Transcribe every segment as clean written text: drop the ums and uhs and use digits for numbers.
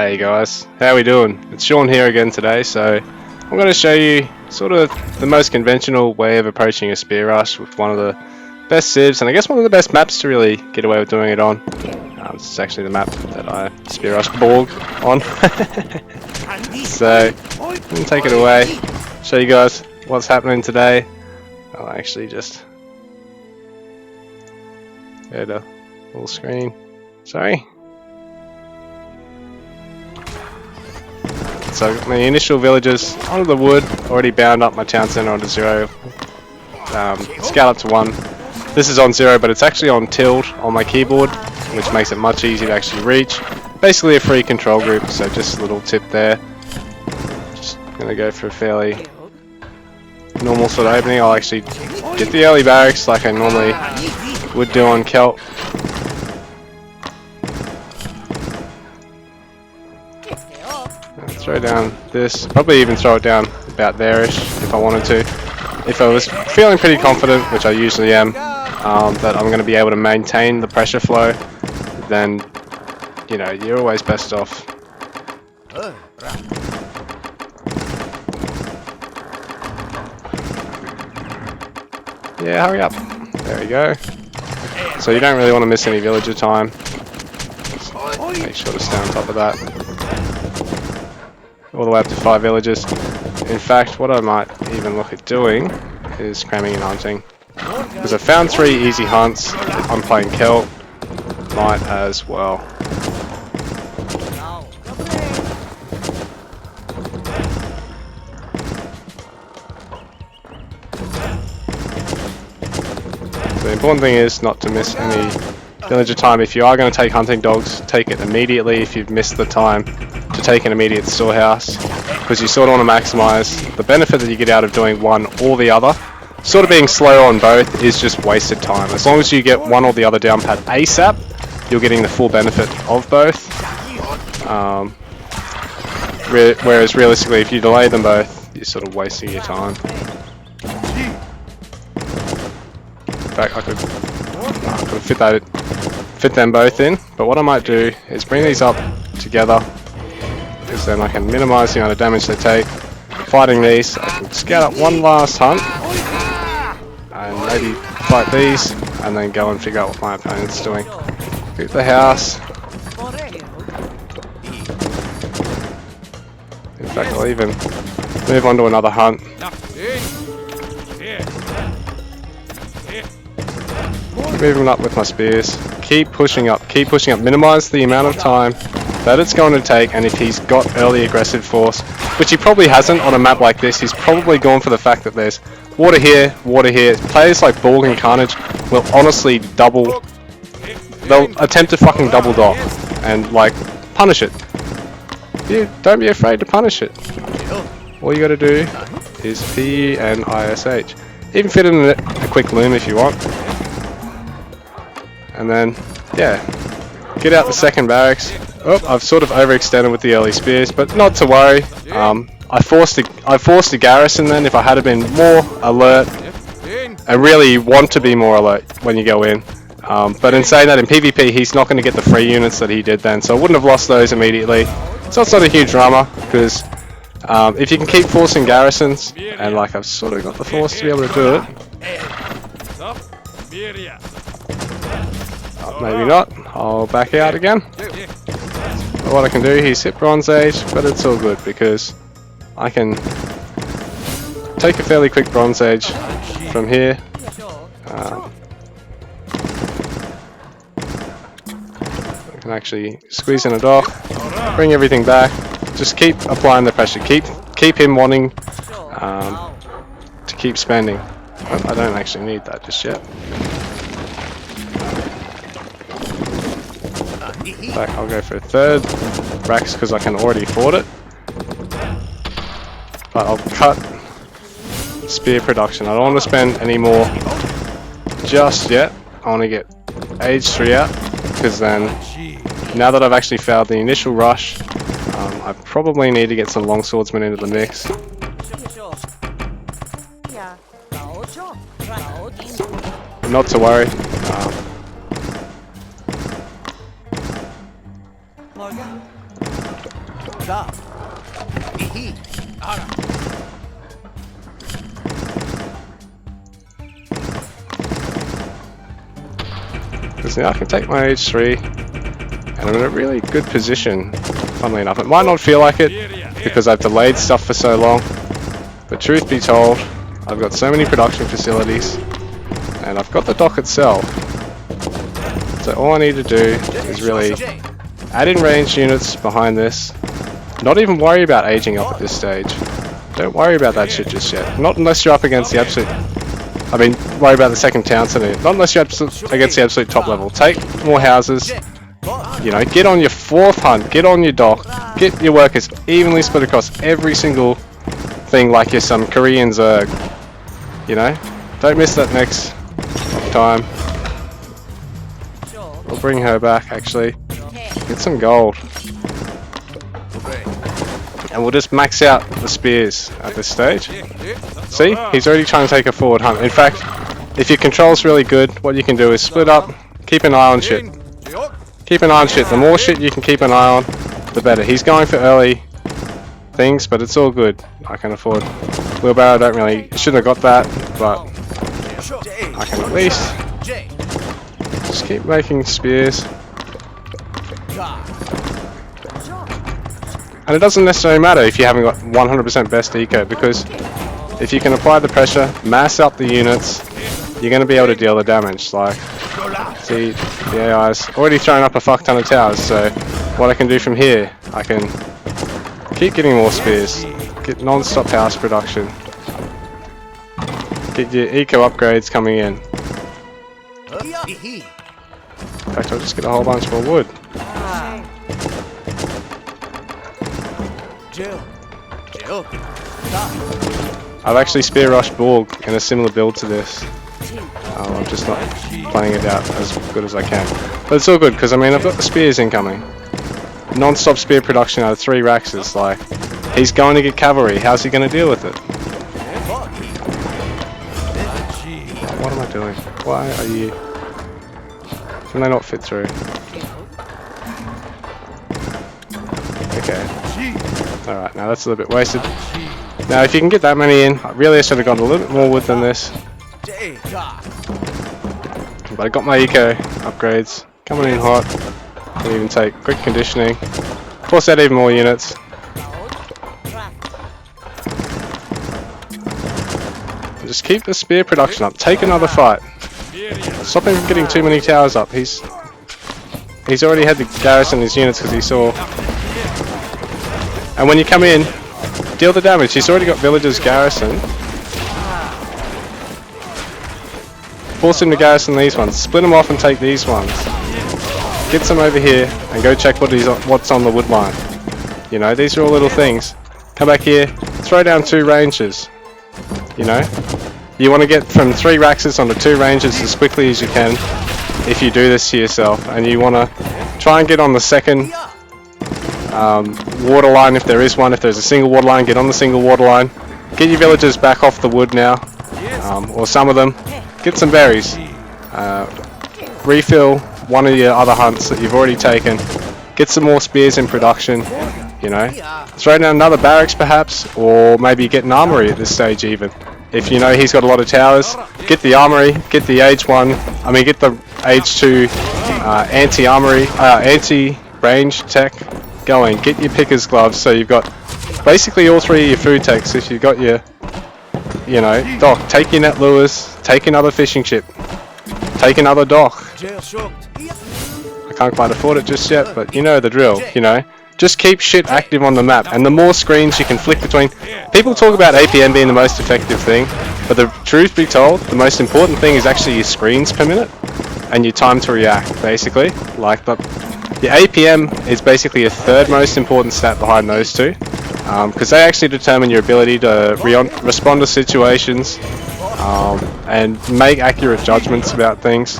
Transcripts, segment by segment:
Hey guys, how we doing? It's Sean here again today, so I'm going to show you sort of the most conventional way of approaching a spear rush with one of the best civs, and I guess one of the best maps to really get away with doing it on. This is actually the map that I spear rushed Borg on. So, I'm going to take it away, show you guys what's happening today. I'll actually just go to full screen. Sorry. So my initial villagers onto the wood, already bound up my town center onto 0. Scout up to 1. This is on 0, but it's actually on tilde on my keyboard, which makes it much easier to actually reach. Basically a free control group, so just a little tip there. Just gonna go for a fairly normal sort of opening. I'll actually get the early barracks like I normally would do on Celt. Throw down this, probably even throw it down about there-ish if I wanted to. If I was feeling pretty confident, which I usually am, that I'm going to be able to maintain the pressure flow, then, you know, you're always best off. Yeah, hurry up. There we go. So you don't really want to miss any villager time. Just make sure to stay on top of that. All the way up to 5 villages. In fact, what I might even look at doing is cramming and hunting. Because I found 3 easy hunts. I'm playing Celt. Might as well. The important thing is not to miss any villager time. If you are going to take hunting dogs, take it immediately if you've missed the time to take an immediate storehouse, because you sort of want to maximize the benefit that you get out of doing one or the other. Sort of being slow on both is just wasted time. As long as you get one or the other down pat ASAP, you're getting the full benefit of both. Whereas realistically, if you delay them both, you're sort of wasting your time. In fact, I could fit them both in, but what I might do is bring these up together, because then I can minimize the amount of damage they take. Fighting these, I can scout up one last hunt, and maybe fight these, and then go and figure out what my opponent's doing. Boot the house. In fact, I'll even move on to another hunt. Moving up with my spears. Keep pushing up, minimize the amount of time that it's going to take, and if he's got early aggressive force, which he probably hasn't on a map like this, he's probably gone for the fact that there's water here, water here. Players like Borg and Carnage will honestly they'll attempt to fucking double dot and like punish it. Don't be afraid to punish it. All you gotta do is P and ISH. Even fit in a quick loom if you want. And then, yeah, get out the second barracks. Oh, I've sort of overextended with the early spears, but not to worry. I forced a garrison then if I had been more alert. I really want to be more alert when you go in. But in saying that, in PvP, he's not going to get the free units that he did then, so I wouldn't have lost those immediately. So it's not a huge drama, because if you can keep forcing garrisons, and like I've sort of got the force to be able to do it. Maybe not. I'll back out again. But what I can do, he's hit Bronze Age, but it's all good because I can take a fairly quick Bronze Age from here. I can actually squeeze in a dock, bring everything back. Just keep applying the pressure. Keep him wanting to keep spending. I don't actually need that just yet. Back, I'll go for a third Rax because I can already afford it. But I'll cut spear production. I don't want to spend any more just yet. I want to get age 3 out, because then, now that I've actually failed the initial rush, I probably need to get some longswordsmen into the mix. But not to worry. Because now I can take my H3 and I'm in a really good position, funnily enough. It might not feel like it because I've delayed stuff for so long, but truth be told, I've got so many production facilities and I've got the dock itself. So all I need to do is really add in range units behind this. Not even worry about aging up at this stage. Don't worry about that shit just yet. Not unless you're up against the absolute... I mean, worry about the second town center. Not unless you're against the absolute top level. Take more houses. You know, get on your 4th hunt. Get on your dock. Get your workers evenly split across every single thing like you're some Korean Zerg. You know? Don't miss that next time. We'll bring her back, actually. Get some gold. And we'll just max out the spears at this stage. See? He's already trying to take a forward hunt. In fact, if your control's really good, what you can do is split up, keep an eye on shit. Keep an eye on shit. The more shit you can keep an eye on, the better. He's going for early things, but it's all good. I can afford. Wheelbarrow, don't really... Shouldn't have got that, but... I can at least... Just keep making spears. And it doesn't necessarily matter if you haven't got 100% best eco, because if you can apply the pressure, mass up the units, you're going to be able to deal the damage. Like, see, the AI's already thrown up a fuck ton of towers, so what I can do from here, I can keep getting more spears, get non-stop house production, get your eco upgrades coming in. In fact, I'll just get a whole bunch more wood. I've actually spear rushed Borg in a similar build to this. I'm just not planning it out as good as I can. But it's all good because I mean I've got the spears incoming. Non-stop spear production out of 3 racks is like, he's going to get cavalry, how's he going to deal with it? What am I doing? Why are you... Can they not fit through? Okay. Alright, now that's a little bit wasted. Now if you can get that many in, really I should have got a little bit more wood than this. But I got my eco upgrades coming in hot. Can even take quick conditioning. Force out even more units. Just keep the spear production up. Take another fight. Stop him from getting too many towers up. He's already had to garrison his units because he saw. And when you come in, deal the damage. He's already got villagers garrisoned. Force him to garrison these ones. Split them off and take these ones. Get some over here and go check what's on the wood line. You know, these are all little things. Come back here, throw down 2 ranges. You know, you want to get from 3 raxes onto 2 ranges as quickly as you can if you do this to yourself, and you want to try and get on the second water line if there is one. If there's a single water line, get on the single water line. Get your villagers back off the wood now, or some of them. Get some berries. Refill one of your other hunts that you've already taken. Get some more spears in production. You know, throw down another barracks perhaps, or maybe get an armory at this stage even. If you know he's got a lot of towers, get the armory, get the get the age 2 anti-armory, anti-range tech going. Get your picker's gloves, so you've got basically all 3 of your food techs. If you've got your, you know, dock, take your net lures, take another fishing ship, take another dock. I can't quite afford it just yet, but you know the drill, you know. Just keep shit active on the map, and the more screens you can flick between. People talk about APM being the most effective thing, but the truth be told, the most important thing is actually your screens per minute and your time to react, basically. Like your APM is basically a 3rd most important stat behind those 2, because they actually determine your ability to respond to situations and make accurate judgments about things.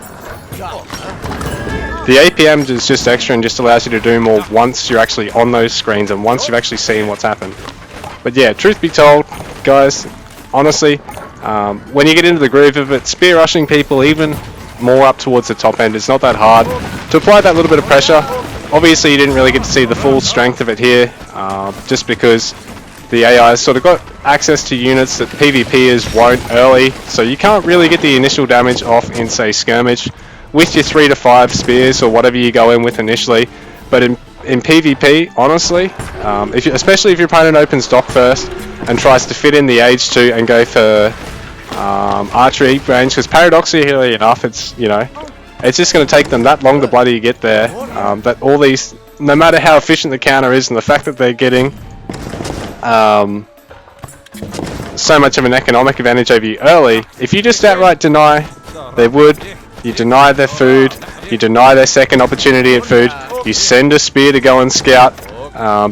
The APM is just extra and just allows you to do more once you're actually on those screens and once you've actually seen what's happened. But yeah, truth be told, guys, honestly, when you get into the groove of it, spear rushing people even more up towards the top end is not that hard. To apply that little bit of pressure, Obviously you didn't really get to see the full strength of it here, just because the AI has sort of got access to units that PvPers won't early, so you can't really get the initial damage off in, say, skirmish with your 3 to 5 spears or whatever you go in with initially. But in PvP, honestly, especially if your opponent opens dock first and tries to fit in the age 2 and go for archery range, because paradoxically enough, it's, you know, it's just going to take them that long to bloody get there. That all these, no matter how efficient the counter is, and the fact that they're getting so much of an economic advantage over you early, if you just outright deny their wood, you deny their food, you deny their second opportunity at food, you send a spear to go and scout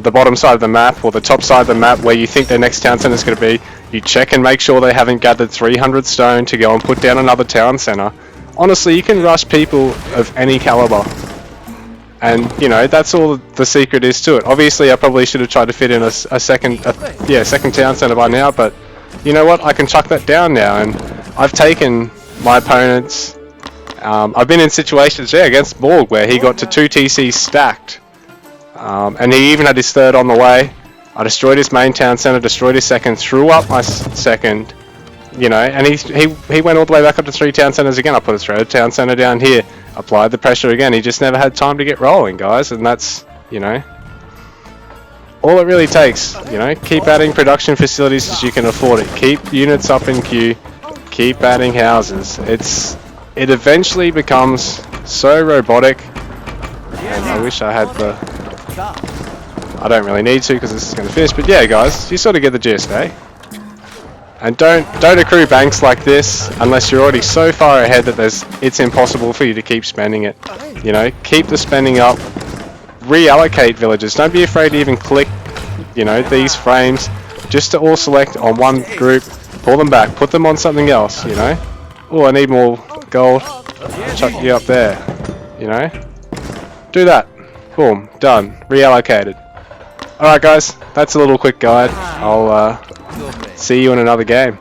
the bottom side of the map or the top side of the map where you think their next town centre is going to be, you check and make sure they haven't gathered 300 stone to go and put down another town centre. Honestly, you can rush people of any caliber. And, you know, that's all the secret is to it. Obviously, I probably should have tried to fit in a second town centre by now, but you know what? I can chuck that down now, and I've taken my opponents. I've been in situations against Borg where he got to 2 TCs stacked, and he even had his third on the way. I destroyed his main town centre, destroyed his second, threw up my second, you know, and he went all the way back up to 3 town centres again. I put a third town centre down here, applied the pressure again. He just never had time to get rolling, guys, and that's, you know, all it really takes. You know, keep adding production facilities as you can afford it. Keep units up in queue. Keep adding houses. It eventually becomes so robotic, and I wish I had the... I don't really need to because this is going to finish, but yeah, guys, you sort of get the gist, eh? And don't accrue banks like this unless you're already so far ahead that it's impossible for you to keep spending it. You know, keep the spending up. Reallocate villages. Don't be afraid to even click, you know, these frames just to all select on one group, pull them back, put them on something else, you know. Oh, I need more gold. Chuck you up there, you know. Do that. Boom, done. Reallocated. Alright guys, that's a little quick guide. I'll see you in another game.